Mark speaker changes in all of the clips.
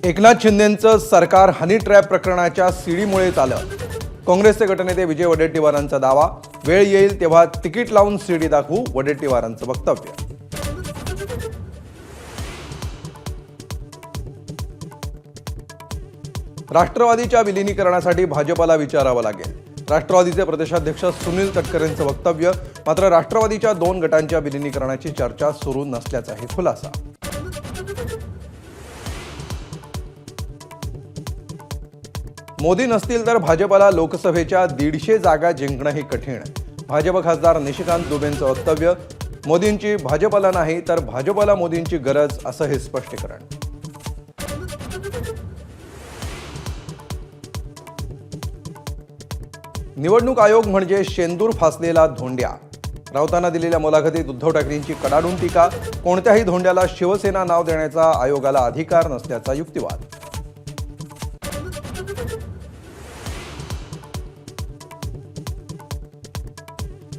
Speaker 1: एकनाथ शिंदेंचं सरकार honey trap प्रकरणाच्या सीडीमुळेच आलं. काँग्रेसचे गटनेते विजय वडेट्टीवारांचा दावा. वेळ येईल तेव्हा तिकीट लावून सीडी दाखवू, वडेट्टीवारांचं वक्तव्य. राष्ट्रवादीच्या विलीनीकरणासाठी भाजपला विचारावं लागेल. राष्ट्रवादीचे प्रदेशाध्यक्ष सुनील तटकरेंचं वक्तव्य. मात्र राष्ट्रवादीच्या 2 गटांच्या विलीनीकरणाची चर्चा सुरू नसल्याचाही खुलासा. मोदी नसतील तर भाजपला लोकसभेच्या 150 जागा जिंकणंही कठीण. भाजप खासदार निशिकांत दुबेंचं वक्तव्य. मोदींची भाजपला नाही तर भाजपला मोदींची गरज, असं हे स्पष्टीकरण. निवडणूक आयोग म्हणजे शेंदूर फासलेला धोंड्या. राऊतांना दिलेल्या मुलाखतीत उद्धव ठाकरेंची कडाडून टीका. कोणत्याही धोंड्याला शिवसेना नाव देण्याचा आयोगाला अधिकार नसल्याचा युक्तिवाद.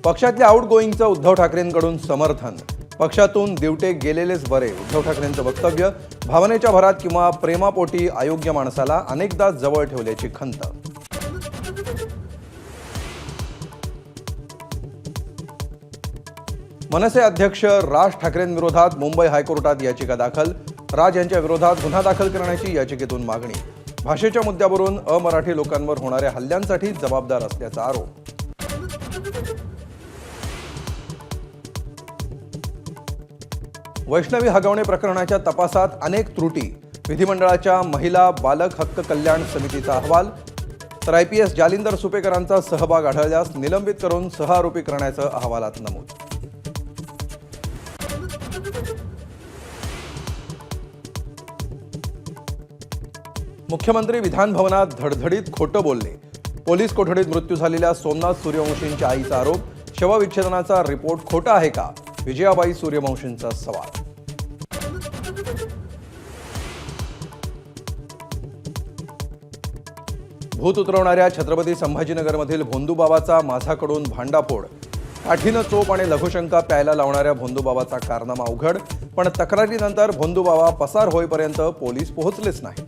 Speaker 1: पक्षातल्या आउटगोईंगचं उद्धव ठाकरेंकडून समर्थन. पक्षातून दिवटे गेलेलेच बरे, उद्धव ठाकरेंचं वक्तव्य. भावनेच्या भरात किंवा प्रेमापोटी अयोग्य माणसाला अनेकदा जवळ ठेवल्याची खंत. मनसे अध्यक्ष राज ठाकरेंविरोधात मुंबई हायकोर्टात याचिका दाखल. राज यांच्या विरोधात गुन्हा दाखल करण्याची याचिकेतून मागणी. भाषेच्या मुद्द्यावरून अमराठी लोकांवर होणाऱ्या हल्ल्यांसाठी जबाबदार असल्याचा आरोप. वैष्णवी हगवणे प्रकरणाच्या तपासात अनेक त्रुटी. विधिमंडळाच्या महिला बालक हक्क कल्याण समितीचा अहवाल. तर आयपीएस जालिंदर सुपेकरांचा सहभाग आढळल्यास निलंबित करून सहआरोपी करण्याचं अहवालात नमूद. मुख्यमंत्री विधानभवनात धडधडीत खोटं बोलले. पोलीस कोठडीत मृत्यू झालेल्या सोमनाथ सूर्यवंशींच्या आईचा आरोप. शवविच्छेदनाचा रिपोर्ट खोटा आहे का, विजयाबाई सूर्यवंशींचा सवाल. भूत उतरवणाऱ्या छत्रपती संभाजीनगरमधील भोंदूबाबाचा माझाकडून भांडाफोड. काठीनं चोप आणि लघुशंका प्यायला लावणाऱ्या भोंदूबाबाचा कारनामा उघड. पण तक्रारीनंतर भोंदूबाबा पसार होईपर्यंत पोलीस पोहोचलेच नाही.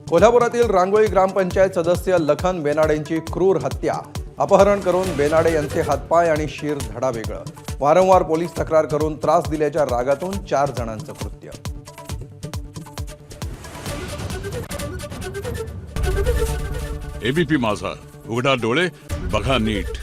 Speaker 1: कोल्हापुरातील रांगोळी ग्रामपंचायत सदस्य लखन बेनाडेंची क्रूर हत्या. अपहरण करून बेनाडे यांचे हातपाय आणि शीर धडावेगळं. वारंवार पोलीस तक्रार करून त्रास दिल्याच्या रागातून 4 जणांचं कृत्य.
Speaker 2: एबीपी माझा, उघडा डोळे बघा नीट.